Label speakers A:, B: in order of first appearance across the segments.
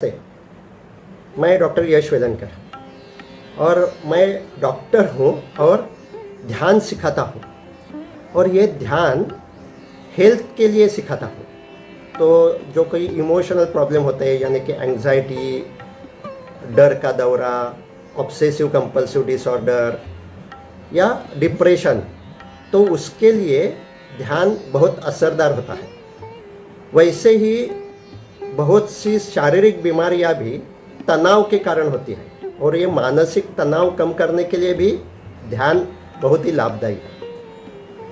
A: से मैं डॉक्टर यश वेलनकर और मैं डॉक्टर हूँ और ध्यान सिखाता हूँ और ये ध्यान हेल्थ के लिए सिखाता हूँ। तो जो कोई इमोशनल प्रॉब्लम होते हैं यानी कि एंग्जाइटी, डर का दौरा, ऑब्सेसिव कंपल्सिव डिसऑर्डर या डिप्रेशन, तो उसके लिए ध्यान बहुत असरदार होता है। वैसे ही बहुत सी शारीरिक बीमारियां भी तनाव के कारण होती है और ये मानसिक तनाव कम करने के लिए भी ध्यान बहुत ही लाभदायी है।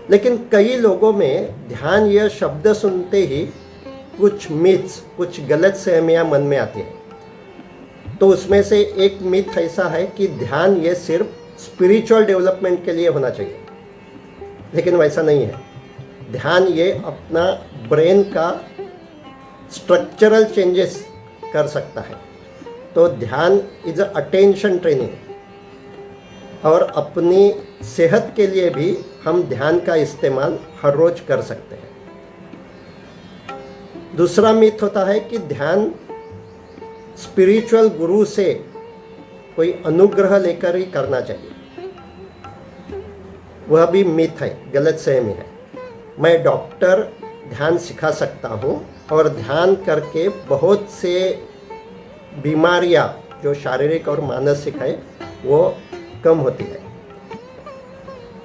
A: लेकिन कई लोगों में ध्यान यह शब्द सुनते ही कुछ मिथ्स, कुछ गलत सहमियां मन में आती है। तो उसमें से एक मिथ ऐसा है कि ध्यान ये सिर्फ स्पिरिचुअल डेवलपमेंट के लिए होना चाहिए, लेकिन वैसा नहीं है। ध्यान ये अपना ब्रेन का स्ट्रक्चरल चेंजेस कर सकता है। तो ध्यान इज अ अटेंशन ट्रेनिंग और अपनी सेहत के लिए भी हम ध्यान का इस्तेमाल हर रोज कर सकते हैं। दूसरा मिथ होता है कि ध्यान स्पिरिचुअल गुरु से कोई अनुग्रह लेकर ही करना चाहिए। वह भी मिथ है, गलत सहमी है। मैं डॉक्टर ध्यान सिखा सकता हूँ और ध्यान करके बहुत से बीमारियाँ जो शारीरिक और मानसिक है वो कम होती है।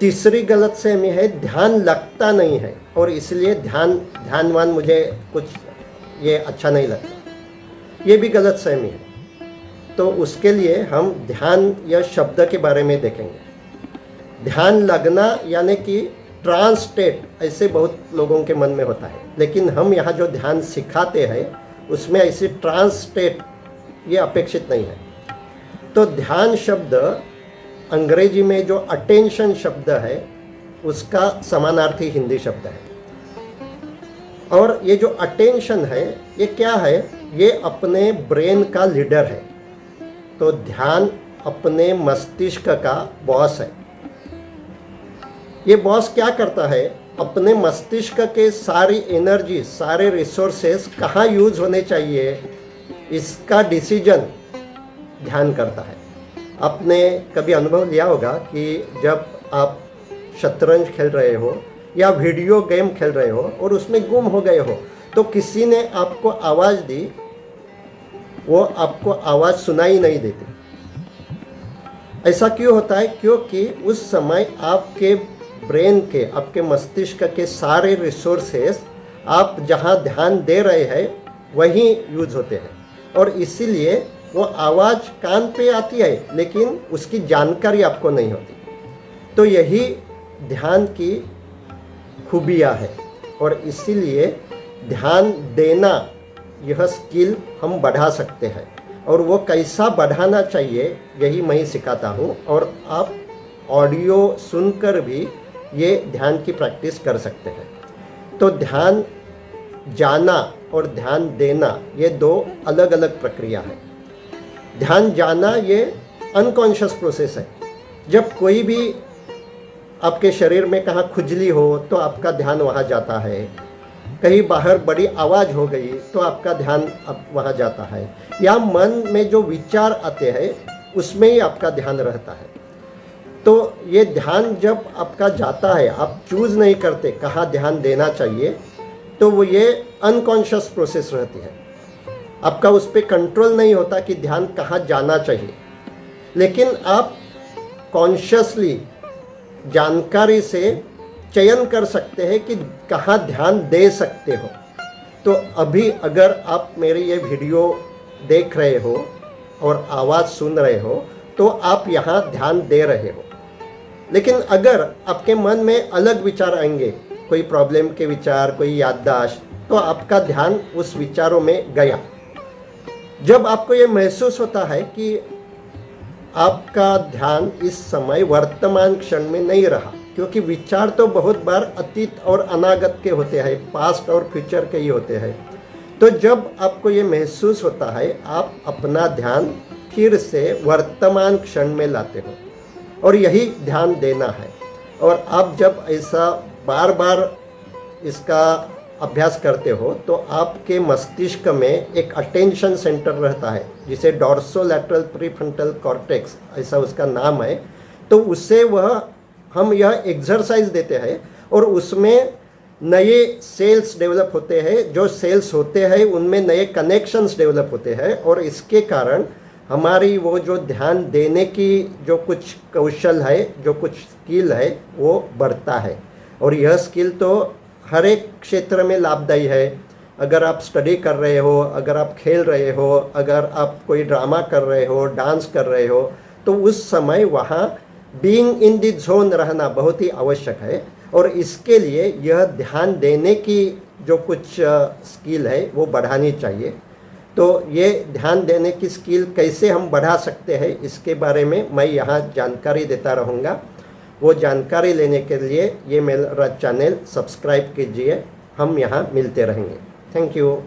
A: तीसरी गलतफहमी है ध्यान लगता नहीं है और इसलिए ध्यानवान मुझे कुछ ये अच्छा नहीं लगता। ये भी गलतफहमी है। तो उसके लिए हम ध्यान या शब्द के बारे में देखेंगे। ध्यान लगना यानी कि ट्रांस स्टेट ऐसे बहुत लोगों के मन में होता है, लेकिन हम यहाँ जो ध्यान सिखाते हैं उसमें ऐसी ट्रांस स्टेट ये अपेक्षित नहीं है। तो ध्यान शब्द अंग्रेजी में जो अटेंशन शब्द है उसका समानार्थी हिंदी शब्द है। और ये जो अटेंशन है ये क्या है? ये अपने ब्रेन का लीडर है। तो ध्यान अपने मस्तिष्क का बॉस है। ये बॉस क्या करता है? अपने मस्तिष्क के सारी एनर्जी, सारे रिसोर्सेस कहाँ यूज होने चाहिए इसका डिसीजन ध्यान करता है। आपने कभी अनुभव लिया होगा कि जब आप शतरंज खेल रहे हो या वीडियो गेम खेल रहे हो और उसमें गुम हो गए हो, तो किसी ने आपको आवाज़ दी, वो आपको आवाज़ सुनाई नहीं देती। ऐसा क्यों होता है? क्योंकि उस समय आपके ब्रेन के, आपके मस्तिष्क के सारे रिसोर्सेस आप जहां ध्यान दे रहे हैं वहीं यूज होते हैं और इसीलिए वो आवाज़ कान पे आती है लेकिन उसकी जानकारी आपको नहीं होती। तो यही ध्यान की खूबियाँ है और इसीलिए ध्यान देना यह स्किल हम बढ़ा सकते हैं और वो कैसा बढ़ाना चाहिए यही मैं सिखाता हूँ। और आप ऑडियो सुनकर भी ये ध्यान की प्रैक्टिस कर सकते हैं। तो ध्यान जाना और ध्यान देना ये दो अलग अलग प्रक्रिया है। ध्यान जाना ये अनकॉन्शियस प्रोसेस है। जब कोई भी आपके शरीर में कहाँ खुजली हो तो आपका ध्यान वहाँ जाता है, कहीं बाहर बड़ी आवाज़ हो गई तो आपका ध्यान वहाँ जाता है, या मन में जो विचार आते हैं उसमें ही आपका ध्यान रहता है। तो ये ध्यान जब आपका जाता है, आप चूज़ नहीं करते कहाँ ध्यान देना चाहिए, तो वो ये अनकॉन्शियस प्रोसेस रहती है। आपका उस पर कंट्रोल नहीं होता कि ध्यान कहाँ जाना चाहिए, लेकिन आप कॉन्शियसली जानकारी से चयन कर सकते हैं कि कहाँ ध्यान दे सकते हो। तो अभी अगर आप मेरी ये वीडियो देख रहे हो और आवाज़ सुन रहे हो तो आप यहाँ ध्यान दे रहे हो। लेकिन अगर आपके मन में अलग विचार आएंगे, कोई प्रॉब्लम के विचार, कोई याददाश्त, तो आपका ध्यान उस विचारों में गया। जब आपको ये महसूस होता है कि आपका ध्यान इस समय वर्तमान क्षण में नहीं रहा, क्योंकि विचार तो बहुत बार अतीत और अनागत के होते हैं, पास्ट और फ्यूचर के ही होते हैं। तो जब आपको ये महसूस होता है, आप अपना ध्यान फिर से वर्तमान क्षण में लाते हो और यही ध्यान देना है। और आप जब ऐसा बार बार इसका अभ्यास करते हो तो आपके मस्तिष्क में एक अटेंशन सेंटर रहता है जिसे डॉर्सोलैटरल प्रीफ्रंटल कॉर्टेक्स ऐसा उसका नाम है। तो उससे वह हम यह एक्सरसाइज देते हैं और उसमें नए सेल्स डेवलप होते हैं, जो सेल्स होते हैं उनमें नए कनेक्शंस डेवलप होते हैं और इसके कारण हमारी वो जो ध्यान देने की जो कुछ कौशल है, जो कुछ स्किल है वो बढ़ता है। और यह स्किल तो हर एक क्षेत्र में लाभदायी है। अगर आप स्टडी कर रहे हो, अगर आप खेल रहे हो, अगर आप कोई ड्रामा कर रहे हो, डांस कर रहे हो, तो उस समय वहाँ बीइंग इन द जोन रहना बहुत ही आवश्यक है। और इसके लिए यह ध्यान देने की जो कुछ स्किल है वो बढ़ानी चाहिए। तो ये ध्यान देने की स्किल कैसे हम बढ़ा सकते हैं इसके बारे में मैं यहाँ जानकारी देता रहूँगा। वो जानकारी लेने के लिए ये मेरा चैनल सब्सक्राइब कीजिए। हम यहाँ मिलते रहेंगे। Thank you.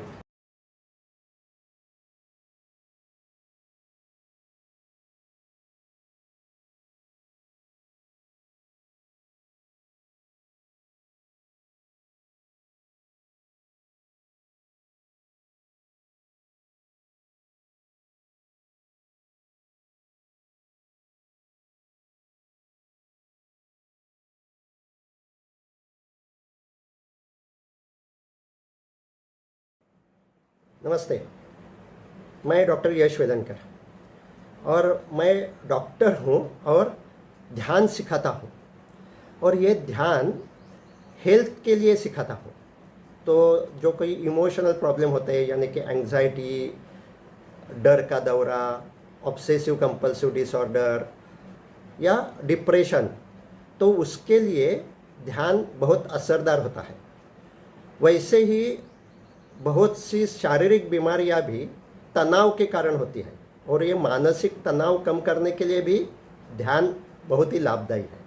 A: नमस्ते, मैं डॉक्टर यश वेलनकर और मैं डॉक्टर हूँ और ध्यान सिखाता हूँ। और ये ध्यान हेल्थ के लिए सिखाता हूँ। तो जो कोई इमोशनल प्रॉब्लम होते हैं यानी कि एंग्जाइटी, डर का दौरा, ऑब्सेसिव कंपल्सिव डिसऑर्डर या डिप्रेशन, तो उसके लिए ध्यान बहुत असरदार होता है। वैसे ही बहुत सी शारीरिक बीमारियां भी तनाव के कारण होती है और ये मानसिक तनाव कम करने के लिए भी ध्यान बहुत ही लाभदायी है।